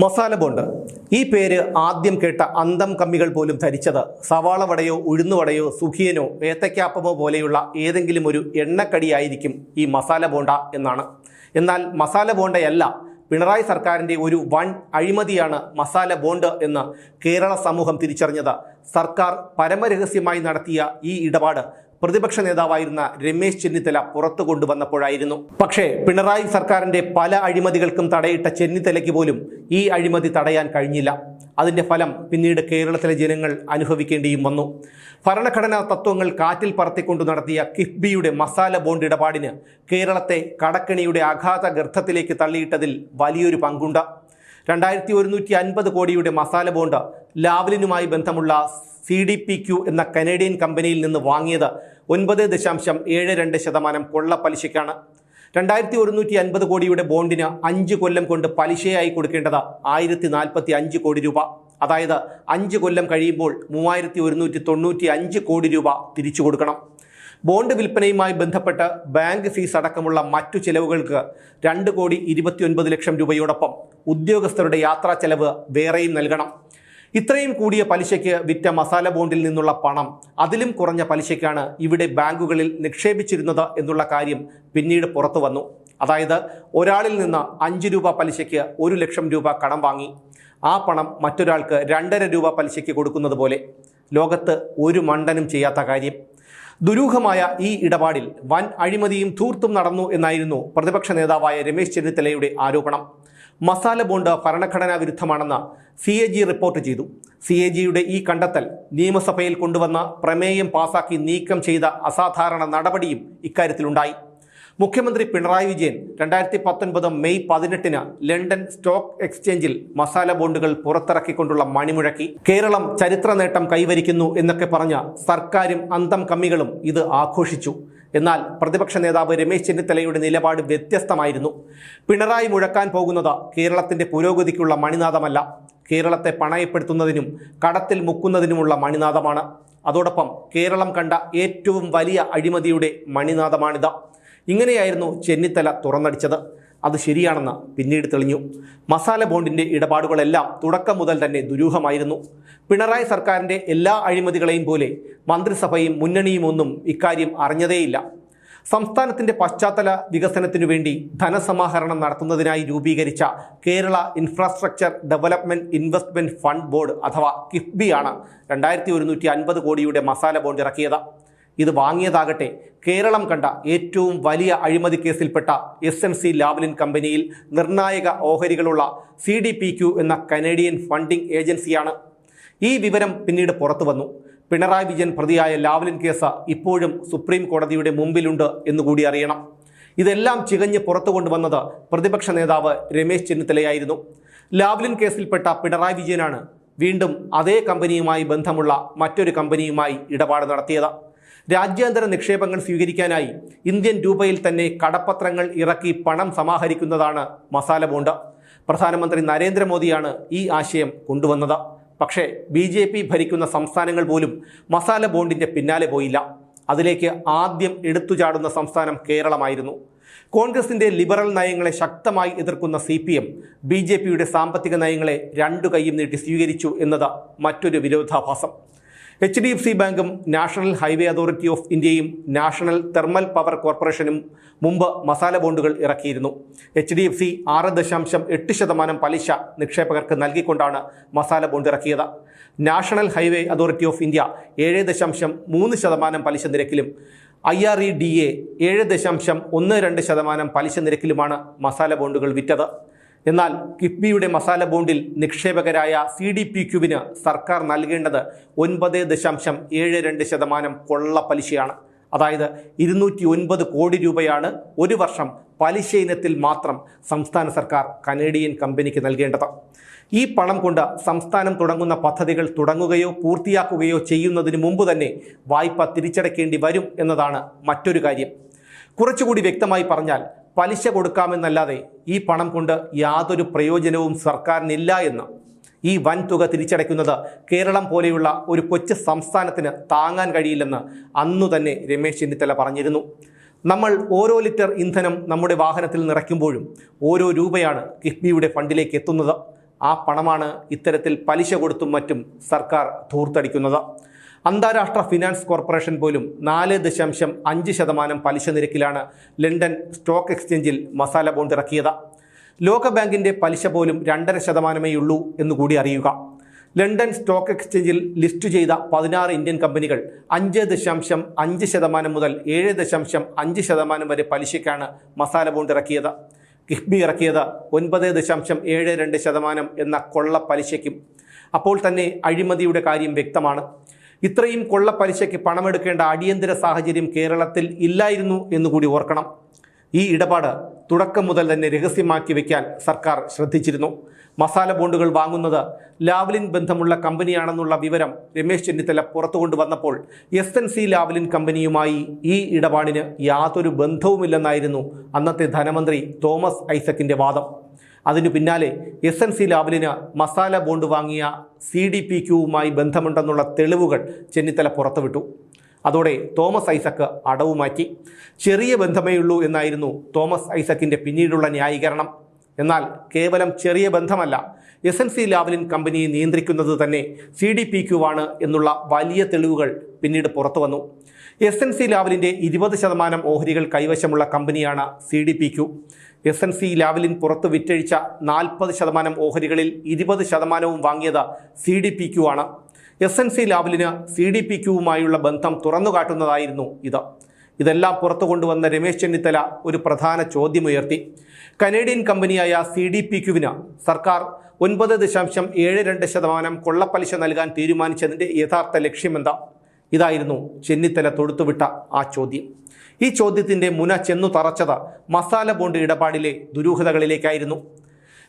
Masala bond ഈ പേര് ആദ്യം കേട്ട അന്തം കമ്മികൾ പോലും ധരിച്ചത് സവാള വടയോ ഉഴുന്നുവടയോ സുഖിയനോ ഏത്തക്കാപ്പമോ പോലെയുള്ള ഏതെങ്കിലും ഒരു എണ്ണക്കടിയായിരിക്കും ഈ മസാല ബോണ്ട എന്നാണ്. എന്നാൽ മസാല ബോണ്ടയല്ല, പിണറായി സർക്കാരിൻ്റെ ഒരു വൻ അഴിമതിയാണ് മസാല ബോണ്ട് എന്ന് കേരള സമൂഹം തിരിച്ചറിഞ്ഞത് സർക്കാർ പരമരഹസ്യമായി നടത്തിയ ഈ ഇടപാട് പ്രതിപക്ഷ നേതാവായിരുന്ന രമേശ് ചെന്നിത്തല പുറത്തു കൊണ്ടുവന്നപ്പോഴായിരുന്നു. പക്ഷേ പിണറായി സർക്കാരിൻ്റെ പല അഴിമതികൾക്കും തടയിട്ട ചെന്നിത്തലയ്ക്ക് പോലും ഈ അഴിമതി തടയാൻ കഴിഞ്ഞില്ല. അതിൻ്റെ ഫലം പിന്നീട് കേരളത്തിലെ ജനങ്ങൾ അനുഭവിക്കേണ്ടിയും വന്നു. ഭരണഘടനാ തത്വങ്ങൾ കാറ്റിൽ പറത്തിക്കൊണ്ടു നടത്തിയ കിഫ്ബിയുടെ മസാല ബോണ്ട് ഇടപാടിന് കേരളത്തെ കടക്കെണിയുടെ അഗാധ ഗർത്തത്തിലേക്ക് തള്ളിയിട്ടതിൽ വലിയൊരു പങ്കുണ്ട്. 2150 കോടിയുടെ മസാല ബോണ്ട് ലാവ്ലിനുമായി ബന്ധമുള്ള CDPQ എന്ന കനേഡിയൻ കമ്പനിയിൽ നിന്ന് വാങ്ങിയത് 9.72% കൊള്ള പലിശയ്ക്കാണ്. 2150 കോടിയുടെ ബോണ്ടിന് 5 കൊല്ലം കൊണ്ട് പലിശയായി കൊടുക്കേണ്ടത് 1045 കോടി രൂപ. അതായത് 5 കൊല്ലം കഴിയുമ്പോൾ 3195 കോടി രൂപ തിരിച്ചു കൊടുക്കണം. ബോണ്ട് വിൽപ്പനയുമായി ബന്ധപ്പെട്ട് ബാങ്ക് ഫീസ് അടക്കമുള്ള മറ്റു ചെലവുകൾക്ക് 2,29 ലക്ഷം രൂപയോടൊപ്പം ഉദ്യോഗസ്ഥരുടെ യാത്രാ ചെലവ് വേറെയും നൽകണം. ഇത്രയും കൂടിയ പലിശയ്ക്ക് വിറ്റ മസാല ബോണ്ടിൽ നിന്നുള്ള പണം അതിലും കുറഞ്ഞ പലിശയ്ക്കാണ് ഇവിടെ ബാങ്കുകളിൽ നിക്ഷേപിച്ചിരുന്നത് എന്നുള്ള കാര്യം പിന്നീട് പുറത്തു വന്നു. അതായത് ഒരാളിൽ നിന്ന് 5 രൂപ പലിശയ്ക്ക് 1 ലക്ഷം രൂപ കടം വാങ്ങി ആ പണം മറ്റൊരാൾക്ക് 2.5 രൂപ പലിശയ്ക്ക് കൊടുക്കുന്നത് പോലെ. ലോകത്ത് ഒരു മണ്ടനും ചെയ്യാത്ത കാര്യം. ദുരൂഹമായ ഈ ഇടപാടിൽ വൻ അഴിമതിയും ധൂർത്തും നടന്നു എന്നായിരുന്നു പ്രതിപക്ഷ നേതാവായ രമേശ് ചെന്നിത്തലയുടെ ആരോപണം. മസാല ബോണ്ട് ഭരണഘടനാ വിരുദ്ധമാണെന്ന് CAG റിപ്പോർട്ട് ചെയ്തു. CAGയുടെ ഈ കണ്ടെത്തൽ നിയമസഭയിൽ കൊണ്ടുവന്ന പ്രമേയം പാസാക്കി നീക്കം ചെയ്ത അസാധാരണ നടപടിയും ഇക്കാര്യത്തിലുണ്ടായി. മുഖ്യമന്ത്രി Pinarayi Vijayan 2019 May 18 London stock എക്സ്ചേഞ്ചിൽ മസാല ബോണ്ടുകൾ പുറത്തിറക്കിക്കൊണ്ടുള്ള മണിമുഴക്കി. കേരളം ചരിത്ര നേട്ടം കൈവരിക്കുന്നു എന്നൊക്കെ പറഞ്ഞ സർക്കാരും അന്തം കമ്മികളും ഇത് ആഘോഷിച്ചു. എന്നാൽ പ്രതിപക്ഷ നേതാവ് രമേശ് ചെന്നിത്തലയുടെ നിലപാട് വ്യത്യസ്തമായിരുന്നു. പിണറായി മുഴക്കാൻ പോകുന്നത് കേരളത്തിൻ്റെ പുരോഗതിക്കുള്ള മണിനാദമല്ല, കേരളത്തെ പണയപ്പെടുത്തുന്നതിനും കടത്തിൽ മുക്കുന്നതിനുമുള്ള മണിനാദമാണ്. അതോടൊപ്പം കേരളം കണ്ട ഏറ്റവും വലിയ അഴിമതിയുടെ മണിനാദമാണിത്. ഇങ്ങനെയായിരുന്നു ചെന്നിത്തല തുറന്നടിച്ചത്. അത് ശരിയാണെന്ന് പിന്നീട് തെളിഞ്ഞു. മസാല ബോണ്ടിൻ്റെ ഇടപാടുകളെല്ലാം തുടക്കം മുതൽ തന്നെ ദുരൂഹമായിരുന്നു. പിണറായി സർക്കാരിൻ്റെ എല്ലാ അഴിമതികളെയും പോലെ മന്ത്രിസഭയും മുന്നണിയും ഒന്നും ഇക്കാര്യം അറിഞ്ഞതേയില്ല. സംസ്ഥാനത്തിൻ്റെ പശ്ചാത്തല വികസനത്തിനു വേണ്ടി ധനസമാഹരണം നടത്തുന്നതിനായി രൂപീകരിച്ച Kerala infrastructure development investment fund board അഥവാ കിഫ്ബിയാണ് 2150 കോടിയുടെ മസാല ബോണ്ട് ഇറക്കിയത്. ഇത് വാങ്ങിയതാകട്ടെ കേരളം കണ്ട ഏറ്റവും വലിയ അഴിമതി കേസിൽപ്പെട്ട SNC ലാവ്ലിൻ കമ്പനിയിൽ നിർണായക ഓഹരികളുള്ള CDPQ എന്ന കനേഡിയൻ ഫണ്ടിംഗ് ഏജൻസിയാണ്. ഈ വിവരം പിന്നീട് പുറത്തു വന്നു. പിണറായി വിജയൻ പ്രതിയായ ലാവ്ലിൻ കേസ് ഇപ്പോഴും സുപ്രീം കോടതിയുടെ മുമ്പിലുണ്ട് എന്നുകൂടി അറിയണം. ഇതെല്ലാം ചികഞ്ഞ് പുറത്തു കൊണ്ടുവന്നത് പ്രതിപക്ഷ നേതാവ് രമേശ് ചെന്നിത്തലയായിരുന്നു. ലാവ്ലിൻ കേസിൽപ്പെട്ട പിണറായി വിജയനാണ് വീണ്ടും അതേ കമ്പനിയുമായി ബന്ധമുള്ള മറ്റൊരു കമ്പനിയുമായി ഇടപാട് നടത്തിയത്. രാജ്യാന്തര നിക്ഷേപങ്ങൾ സ്വീകരിക്കാനായി ഇന്ത്യൻ രൂപയിൽ തന്നെ കടപ്പത്രങ്ങൾ ഇറക്കി പണം സമാഹരിക്കുന്നതാണ് മസാല ബോണ്ട്. പ്രധാനമന്ത്രി നരേന്ദ്രമോദിയാണ് ഈ ആശയം കൊണ്ടുവന്നത്. പക്ഷേ BJP ഭരിക്കുന്ന സംസ്ഥാനങ്ങൾ പോലും മസാല ബോണ്ടിൻ്റെ പിന്നാലെ പോയില്ല. അതിലേക്ക് ആദ്യം എടുത്തുചാടുന്ന സംസ്ഥാനം കേരളമായിരുന്നു. കോൺഗ്രസിൻ്റെ ലിബറൽ നയങ്ങളെ ശക്തമായി എതിർക്കുന്ന CPM BJPയുടെ സാമ്പത്തിക നയങ്ങളെ 2 കൈയും നീട്ടി സ്വീകരിച്ചു എന്നത് മറ്റൊരു വിരോധാഭാസം. HDFC ബാങ്കും നാഷണൽ ഹൈവേ അതോറിറ്റി ഓഫ് ഇന്ത്യയും നാഷണൽ തെർമൽ പവർ കോർപ്പറേഷനും മുമ്പ് മസാല ബോണ്ടുകൾ ഇറക്കിയിരുന്നു. HDFC 6.8% പലിശ നിക്ഷേപകർക്ക് നൽകിക്കൊണ്ടാണ് മസാല ബോണ്ട് ഇറക്കിയത്. National highway authority of India 7.3% പലിശ നിരക്കിലും IREDA 7.12% പലിശ നിരക്കിലുമാണ് മസാല ബോണ്ടുകൾ വിറ്റത്. എന്നാൽ കിഫ്ബിയുടെ മസാല ബോണ്ടിൽ നിക്ഷേപകരായ CDPQവിന് സർക്കാർ നൽകേണ്ടത് 9.72% കൊള്ള പലിശയാണ്. അതായത് 209 കോടി രൂപയാണ് ഒരു വർഷം പലിശ ഇനത്തിൽ മാത്രം സംസ്ഥാന സർക്കാർ കനേഡിയൻ കമ്പനിക്ക് നൽകേണ്ടത്. ഈ പണം കൊണ്ട് സംസ്ഥാനം തുടങ്ങുന്ന പദ്ധതികൾ തുടങ്ങുകയോ പൂർത്തിയാക്കുകയോ ചെയ്യുന്നതിന് മുമ്പ് തന്നെ വായ്പ തിരിച്ചടയ്ക്കേണ്ടി വരും എന്നതാണ് മറ്റൊരു കാര്യം. കുറച്ചുകൂടി വ്യക്തമായി പറഞ്ഞാൽ പലിശ കൊടുക്കാമെന്നല്ലാതെ ഈ പണം കൊണ്ട് യാതൊരു പ്രയോജനവും സർക്കാരിനില്ല എന്ന്. ഈ വൻ തുക തിരിച്ചടയ്ക്കുന്നത് കേരളം പോലെയുള്ള ഒരു കൊച്ചു സംസ്ഥാനത്തിന് താങ്ങാൻ കഴിയില്ലെന്ന് അന്നു തന്നെ രമേശ് ചെന്നിത്തല പറഞ്ഞിരുന്നു. നമ്മൾ ഓരോ ലിറ്റർ ഇന്ധനം നമ്മുടെ വാഹനത്തിൽ നിറയ്ക്കുമ്പോഴും ഓരോ രൂപയാണ് കിഫ്ബിയുടെ ഫണ്ടിലേക്ക് എത്തുന്നത്. ആ പണമാണ് ഇത്തരത്തിൽ പലിശ കൊടുത്തും മറ്റും സർക്കാർ ധൂർത്തടിക്കുന്നത്. അന്താരാഷ്ട്ര ഫിനാൻസ് കോർപ്പറേഷൻ പോലും 4.5% പലിശ നിരക്കിലാണ് ലണ്ടൻ സ്റ്റോക്ക് എക്സ്ചേഞ്ചിൽ മസാല ബോണ്ട് ഇറക്കിയത്. ലോകബാങ്കിൻ്റെ പലിശ പോലും 2.5% ഉള്ളൂ എന്നുകൂടി അറിയുക. ലണ്ടൻ സ്റ്റോക്ക് എക്സ്ചേഞ്ചിൽ ലിസ്റ്റ് ചെയ്ത 16 ഇന്ത്യൻ കമ്പനികൾ 5.5% മുതൽ 7.5% വരെ പലിശയ്ക്കാണ് മസാല ബോണ്ട് ഇറക്കിയത്. കിഫ്ബി ഇറക്കിയത് 9.72% എന്ന കൊള്ള പലിശയ്ക്കും. അപ്പോൾ തന്നെ അഴിമതിയുടെ കാര്യം വ്യക്തമാണ്. ഇത്രയും കൊള്ള പലിശയ്ക്ക് പണമെടുക്കേണ്ട അടിയന്തര സാഹചര്യം കേരളത്തിൽ ഇല്ലായിരുന്നു എന്നുകൂടി ഓർക്കണം. ഈ ഇടപാട് തുടക്കം മുതൽ തന്നെ രഹസ്യമാക്കി വയ്ക്കാൻ സർക്കാർ ശ്രദ്ധിച്ചിരുന്നു. മസാല ബോണ്ടുകൾ വാങ്ങുന്നത് ലാവ്ലിൻ ബന്ധമുള്ള കമ്പനിയാണെന്നുള്ള വിവരം രമേശ് ചെന്നിത്തല പുറത്തു കൊണ്ടുവന്നപ്പോൾ SNC ലാവ്ലിൻ കമ്പനിയുമായി ഈ ഇടപാടിന് യാതൊരു ബന്ധവുമില്ലെന്നായിരുന്നു അന്നത്തെ ധനമന്ത്രി തോമസ് ഐസക്കിൻ്റെ വാദം. അതിനു പിന്നാലെ SNC ലാവ്ലിന് മസാല ബോണ്ട് വാങ്ങിയ CDPQവുമായി ബന്ധമുണ്ടെന്നുള്ള തെളിവുകൾ ചെന്നിത്തല പുറത്തുവിട്ടു. അതോടെ തോമസ് ഐസക്ക് അടവ് മാറ്റി. ചെറിയ ബന്ധമേയുള്ളൂ എന്നായിരുന്നു തോമസ് ഐസക്കിൻ്റെ പിന്നീടുള്ള ന്യായീകരണം. എന്നാൽ കേവലം ചെറിയ ബന്ധമല്ല, SNC ലാവ്ലിൻ കമ്പനിയെ നിയന്ത്രിക്കുന്നത് തന്നെ CDPQ ആണ് എന്നുള്ള വലിയ തെളിവുകൾ പിന്നീട് പുറത്തു വന്നു. SNC ലാവ്ലിൻ്റെ 20% ഓഹരികൾ കൈവശമുള്ള കമ്പനിയാണ് CDPQ. SNC ലാവ്ലിൻ പുറത്ത് വിറ്റഴിച്ച 40% ഓഹരികളിൽ 20% വാങ്ങിയത് CDPQ ആണ്. SNC ലാവ്ലിന് CDPQവുമായുള്ള ബന്ധം തുറന്നുകാട്ടുന്നതായിരുന്നു ഇത്. ഇതെല്ലാം പുറത്തു കൊണ്ടുവന്ന രമേശ് ചെന്നിത്തല ഒരു പ്രധാന ചോദ്യമുയർത്തി. കനേഡിയൻ കമ്പനിയായ CDPQവിന് സർക്കാർ 9.72% കൊള്ളപ്പലിശ നൽകാൻ തീരുമാനിച്ചതിൻ്റെ യഥാർത്ഥ ലക്ഷ്യമെന്താ? ഇതായിരുന്നു ചെന്നിത്തല തൊടുത്തുവിട്ട ആ ചോദ്യം. ഈ ചോദ്യത്തിൻ്റെ മുന ചെന്നു തറച്ചത് മസാല ബോണ്ട് ഇടപാടിലെ ദുരൂഹതകളിലേക്കായിരുന്നു.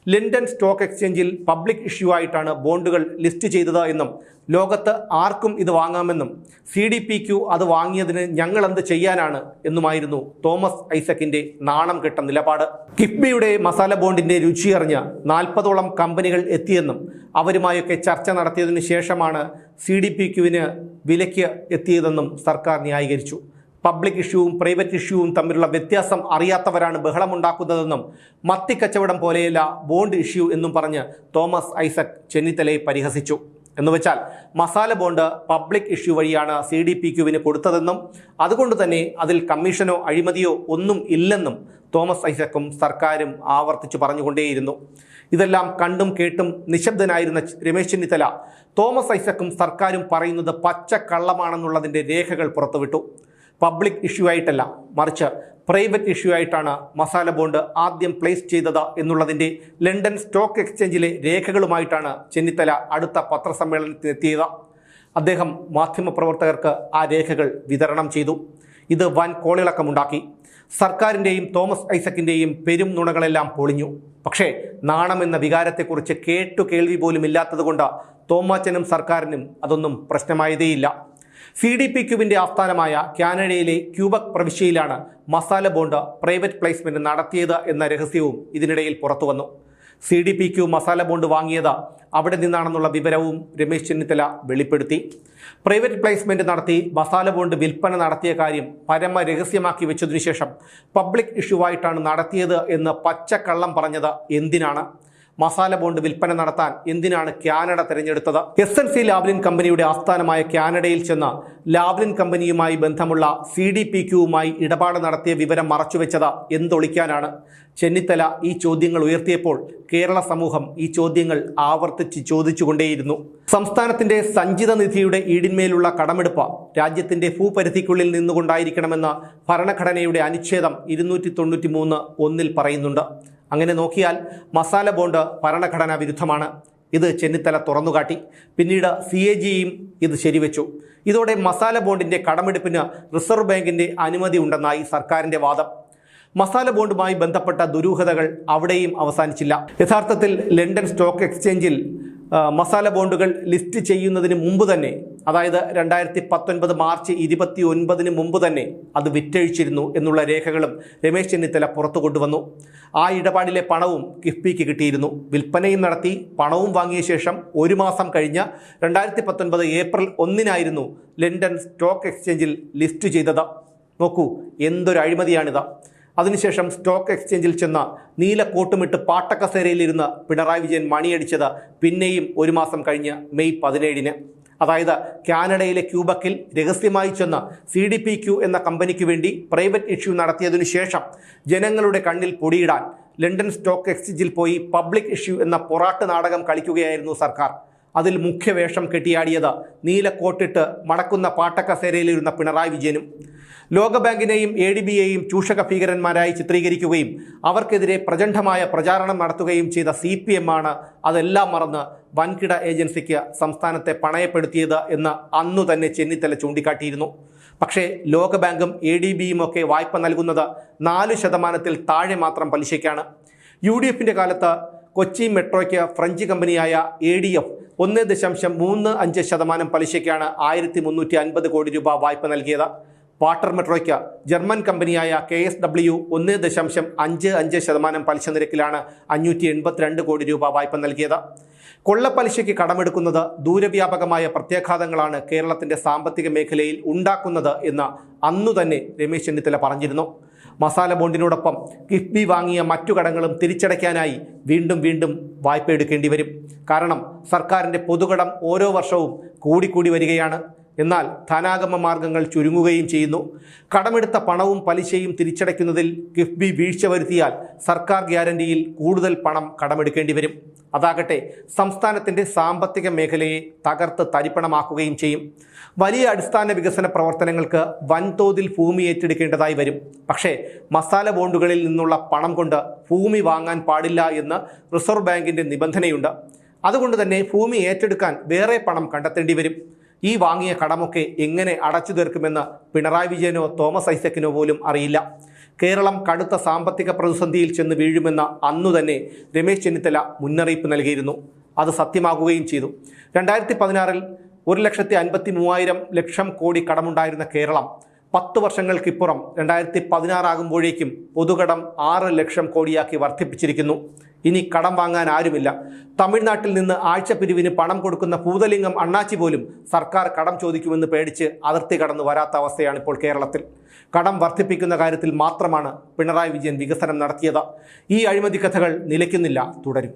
ലണ്ടൻ സ്റ്റോക്ക് എക്സ്ചേഞ്ചിൽ പബ്ലിക് ഇഷ്യൂ ആയിട്ടാണ് ബോണ്ടുകൾ ലിസ്റ്റ് ചെയ്തത് എന്നും ലോകത്ത് ആർക്കും ഇത് വാങ്ങാമെന്നും CDPQ അത് വാങ്ങിയതിന് ഞങ്ങൾ എന്ത് ചെയ്യാനാണ് എന്നുമായിരുന്നു തോമസ് ഐസക്കിൻ്റെ നാണം കെട്ട നിലപാട്. കിഫ്ബിയുടെ മസാല ബോണ്ടിൻ്റെ രുചിയറിഞ്ഞ് 40ഓളം കമ്പനികൾ എത്തിയെന്നും അവരുമായൊക്കെ ചർച്ച നടത്തിയതിനു ശേഷമാണ് CDPQവിന് വിലയ്ക്ക് എത്തിയതെന്നും സർക്കാർ ന്യായീകരിച്ചു. പബ്ലിക് ഇഷ്യൂവും പ്രൈവറ്റ് ഇഷ്യൂവും തമ്മിലുള്ള വ്യത്യാസം അറിയാത്തവരാണ് ബഹളമുണ്ടാക്കുന്നതെന്നും മത്തിക്കച്ചവടം പോലെയല്ല ബോണ്ട് ഇഷ്യൂ എന്നും പറഞ്ഞ് തോമസ് ഐസക് ചെന്നിത്തലയെ പരിഹസിച്ചു. എന്നുവെച്ചാൽ മസാല ബോണ്ട് പബ്ലിക് ഇഷ്യൂ വഴിയാണ് CDPQവിന് കൊടുത്തതെന്നും അതുകൊണ്ട് തന്നെ അതിൽ കമ്മീഷനോ അഴിമതിയോ ഒന്നും ഇല്ലെന്നും തോമസ് ഐസക്കും സർക്കാരും ആവർത്തിച്ചു പറഞ്ഞുകൊണ്ടേയിരുന്നു. ഇതെല്ലാം കണ്ടും കേട്ടും നിശബ്ദനായിരുന്ന രമേശ് ചെന്നിത്തല തോമസ് ഐസക്കും സർക്കാരും പറയുന്നത് പച്ചക്കള്ളമാണെന്നുള്ളതിൻ്റെ രേഖകൾ പുറത്തുവിട്ടു. പബ്ലിക് ഇഷ്യൂ ആയിട്ടല്ല, മറിച്ച് പ്രൈവറ്റ് ഇഷ്യൂ ആയിട്ടാണ് മസാല ബോണ്ട് ആദ്യം പ്ലേസ് ചെയ്തത് എന്നുള്ളതിൻ്റെ ലണ്ടൻ സ്റ്റോക്ക് എക്സ്ചേഞ്ചിലെ രേഖകളുമായിട്ടാണ് ചെന്നിത്തല അടുത്ത പത്രസമ്മേളനത്തിനെത്തിയത്. അദ്ദേഹം മാധ്യമപ്രവർത്തകർക്ക് ആ രേഖകൾ വിതരണം ചെയ്തു. ഇത് വൻ കോളിളക്കമുണ്ടാക്കി. സർക്കാരിൻ്റെയും തോമസ് ഐസക്കിൻ്റെയും പെരും നുണകളെല്ലാം പൊളിഞ്ഞു. പക്ഷേ നാണമെന്ന വികാരത്തെക്കുറിച്ച് കേൾവി പോലും ഇല്ലാത്തതുകൊണ്ട് തോമാച്ചനും സർക്കാരിനും അതൊന്നും പ്രശ്നമായതേയില്ല. CDPQവിൻ്റെ ആസ്ഥാനമായ കാനഡയിലെ ക്യൂബക് പ്രവിശ്യയിലാണ് മസാല ബോണ്ട് പ്രൈവറ്റ് പ്ലേസ്മെൻറ്റ് നടത്തിയത് എന്ന രഹസ്യവും ഇതിനിടയിൽ പുറത്തു വന്നു. CDPQ മസാല ബോണ്ട് വാങ്ങിയത് അവിടെ നിന്നാണെന്നുള്ള വിവരവും രമേശ് ചെന്നിത്തല വെളിപ്പെടുത്തി. പ്രൈവറ്റ് പ്ലേസ്മെൻറ്റ് നടത്തി മസാല ബോണ്ട് വിൽപ്പന നടത്തിയ കാര്യം പരമ രഹസ്യമാക്കി വെച്ചതിനു ശേഷം പബ്ലിക് ഇഷ്യൂ ആയിട്ടാണ് നടത്തിയത് എന്ന് പച്ചക്കള്ളം പറഞ്ഞത് എന്തിനാണ്? മസാല ബോണ്ട് വിൽപ്പന നടത്താൻ എന്തിനാണ് കാനഡ തിരഞ്ഞെടുത്തത്? SNC ലാവ്ലിൻ കമ്പനിയുടെ ആസ്ഥാനമായ കാനഡയിൽ ചെന്ന് ലാവ്ലിൻ കമ്പനിയുമായി ബന്ധമുള്ള CDPQവുമായി ഇടപാട് നടത്തിയ വിവരം മറച്ചുവെച്ചത് എന്തൊളിക്കാനാണ്? ചെന്നിത്തല ഈ ചോദ്യങ്ങൾ ഉയർത്തിയപ്പോൾ കേരള സമൂഹം ഈ ചോദ്യങ്ങൾ ആവർത്തിച്ച് ചോദിച്ചുകൊണ്ടേയിരുന്നു. സംസ്ഥാനത്തിൻ്റെ സഞ്ചിത നിധിയുടെ ഈടിന്മേലുള്ള കടമെടുപ്പ് രാജ്യത്തിൻ്റെ ഭൂപരിധിക്കുള്ളിൽ നിന്നുകൊണ്ടായിരിക്കണമെന്ന് ഭരണഘടനയുടെ അനുച്ഛേദം 293(1) പറയുന്നുണ്ട്. അങ്ങനെ നോക്കിയാൽ മസാല ബോണ്ട് ഭരണഘടനാ വിരുദ്ധമാണ്. ഇത് ചെന്നിത്തല തുറന്നുകാട്ടി. പിന്നീട് CAGയും ഇത് ശരിവെച്ചു. ഇതോടെ മസാല ബോണ്ടിൻ്റെ കടമെടുപ്പിന് റിസർവ് ബാങ്കിൻ്റെ അനുമതി ഉണ്ടെന്നായി സർക്കാരിൻ്റെ വാദം. മസാല ബോണ്ടുമായി ബന്ധപ്പെട്ട ദുരൂഹതകൾ അവിടെയും അവസാനിച്ചില്ല. യഥാർത്ഥത്തിൽ ലണ്ടൻ സ്റ്റോക്ക് എക്സ്ചേഞ്ചിൽ മസാല ബോണ്ടുകൾ ലിസ്റ്റ് ചെയ്യുന്നതിന് മുമ്പ് തന്നെ, അതായത് 2019 മാർച്ച് 29 മുമ്പ് തന്നെ അത് വിറ്റഴിച്ചിരുന്നു എന്നുള്ള രേഖകളും രമേശ് ചെന്നിത്തല പുറത്തു കൊണ്ടുവന്നു. ആ ഇടപാടിലെ പണവും കിഫ്ബിക്ക് കിട്ടിയിരുന്നു. വിൽപ്പനയും നടത്തി പണവും വാങ്ങിയ ശേഷം 1 മാസം കഴിഞ്ഞ് 2019 ഏപ്രിൽ 1 ലണ്ടൻ സ്റ്റോക്ക് എക്സ്ചേഞ്ചിൽ ലിസ്റ്റ് ചെയ്തത്. നോക്കൂ, എന്തൊരു അഴിമതിയാണിത്. അതിനുശേഷം സ്റ്റോക്ക് എക്സ്ചേഞ്ചിൽ ചെന്ന് നീല കോട്ടുമിട്ട് പാട്ടക്കസേരയിലിരുന്ന് പിണറായി വിജയൻ മണിയടിച്ചത് പിന്നെയും ഒരു മാസം കഴിഞ്ഞ് മെയ് 17-ന്. അതായത് കാനഡയിലെ ക്യൂബക്കിൽ രഹസ്യമായി ചെന്ന് CDPQ എന്ന കമ്പനിക്ക് വേണ്ടി പ്രൈവറ്റ് ഇഷ്യൂ നടത്തിയതിനു ശേഷം ജനങ്ങളുടെ കണ്ണിൽ പൊടിയിടാൻ ലണ്ടൻ സ്റ്റോക്ക് എക്സ്ചേഞ്ചിൽ പോയി പബ്ലിക് ഇഷ്യൂ എന്ന പൊറാട്ട് നാടകം കളിക്കുകയായിരുന്നു സർക്കാർ. അതിൽ മുഖ്യവേഷം കെട്ടിയാടിയത് നീലക്കോട്ടിട്ട് മടക്കുന്ന പാട്ടക്കസേരയിലിരുന്ന പിണറായി വിജയനും. ലോകബാങ്കിനെയും ADBയെയും ചൂഷക ഭീകരന്മാരായി ചിത്രീകരിക്കുകയും അവർക്കെതിരെ പ്രചണ്ഡമായ പ്രചാരണം നടത്തുകയും ചെയ്ത CPM ആണ് അതെല്ലാം മറന്ന് വൻകിട ഏജൻസിക്ക് സംസ്ഥാനത്തെ പണയപ്പെടുത്തിയത് എന്ന് അന്നു തന്നെ ചെന്നിത്തല ചൂണ്ടിക്കാട്ടിയിരുന്നു. പക്ഷേ ലോകബാങ്കും ADBയും ഒക്കെ വായ്പ നൽകുന്നത് 4% താഴെ മാത്രം പലിശയ്ക്കാണ്. UDFിൻ്റെ കാലത്ത് കൊച്ചി മെട്രോയ്ക്ക് ഫ്രഞ്ച് കമ്പനിയായ ADF 1.35% പലിശയ്ക്കാണ് 1350 കോടി രൂപ വായ്പ നൽകിയത്. വാട്ടർ മെട്രോയ്ക്ക് ജർമ്മൻ കമ്പനിയായ KSW 1.55% പലിശ നിരക്കിലാണ് 582 കോടി രൂപ വായ്പ നൽകിയത്. കൊള്ളപ്പലിശയ്ക്ക് കടമെടുക്കുന്നത് ദൂരവ്യാപകമായ പ്രത്യാഘാതങ്ങളാണ് കേരളത്തിൻ്റെ സാമ്പത്തിക മേഖലയിൽ ഉണ്ടാക്കുന്നത് എന്ന് അന്നു തന്നെ രമേശ് ചെന്നിത്തല പറഞ്ഞിരുന്നു. മസാല ബോണ്ടിനോടൊപ്പം കിഫ്ബി വാങ്ങിയ മറ്റു കടങ്ങളും തിരിച്ചടയ്ക്കാനായി വീണ്ടും വായ്പ എടുക്കേണ്ടി വരും. കാരണം സർക്കാരിൻ്റെ പൊതുകടം ഓരോ വർഷവും കൂടിക്കൂടി വരികയാണ്. എന്നാൽ ധനാഗമ മാർഗങ്ങൾ ചുരുങ്ങുകയും ചെയ്യുന്നു. കടമെടുത്ത പണവും പലിശയും തിരിച്ചടയ്ക്കുന്നതിൽ കിഫ്ബി വീഴ്ച വരുത്തിയാൽ സർക്കാർ ഗ്യാരണ്ടിയിൽ കൂടുതൽ പണം കടമെടുക്കേണ്ടി വരും. അതാകട്ടെ സംസ്ഥാനത്തിൻ്റെ സാമ്പത്തിക മേഖലയെ തകർത്ത് തരിപ്പണമാക്കുകയും ചെയ്യും. വലിയ അടിസ്ഥാന വികസന പ്രവർത്തനങ്ങൾക്ക് വൻതോതിൽ ഭൂമി ഏറ്റെടുക്കേണ്ടതായി വരും. പക്ഷേ മസാല ബോണ്ടുകളിൽ നിന്നുള്ള പണം കൊണ്ട് ഭൂമി വാങ്ങാൻ പാടില്ല എന്ന് റിസർവ് ബാങ്കിൻ്റെ നിബന്ധനയുണ്ട്. അതുകൊണ്ട് തന്നെ ഭൂമി ഏറ്റെടുക്കാൻ വേറെ പണം കണ്ടെത്തേണ്ടി വരും. ഈ വാങ്ങിയ കടമൊക്കെ എങ്ങനെ അടച്ചു തീർക്കുമെന്ന് പിണറായി വിജയനോ തോമസ് ഐസക്കിനോ പോലും അറിയില്ല. കേരളം കടുത്ത സാമ്പത്തിക പ്രതിസന്ധിയിൽ ചെന്ന് വീഴുമെന്ന അന്നു തന്നെ രമേശ് ചെന്നിത്തല മുന്നറിയിപ്പ് നൽകിയിരുന്നു. അത് സത്യമാകുകയും ചെയ്തു. 2016-ൽ 1,53,000 കോടി കടമുണ്ടായിരുന്ന കേരളം 10 വർഷങ്ങൾക്കിപ്പുറം 2016 ആകുമ്പോഴേക്കും പൊതുകടം 6 ലക്ഷം കോടിയാക്കി വർദ്ധിപ്പിച്ചിരിക്കുന്നു. ഇനി കടം വാങ്ങാൻ ആരുമില്ല. തമിഴ്നാട്ടിൽ നിന്ന് ആഴ്ചപ്പിരിവിന് പണം കൊടുക്കുന്ന ഭൂതലിംഗം അണ്ണാച്ചി പോലും സർക്കാർ കടം ചോദിക്കുമെന്ന് പേടിച്ച് അതിർത്തി കടന്നു വരാത്ത അവസ്ഥയാണ് ഇപ്പോൾ കേരളത്തിൽ. കടം വർദ്ധിപ്പിക്കുന്ന കാര്യത്തിൽ മാത്രമാണ് പിണറായി വിജയൻ വികസനം നടത്തിയത്. ഈ അഴിമതി കഥകൾ നിലയ്ക്കുന്നില്ല, തുടരും.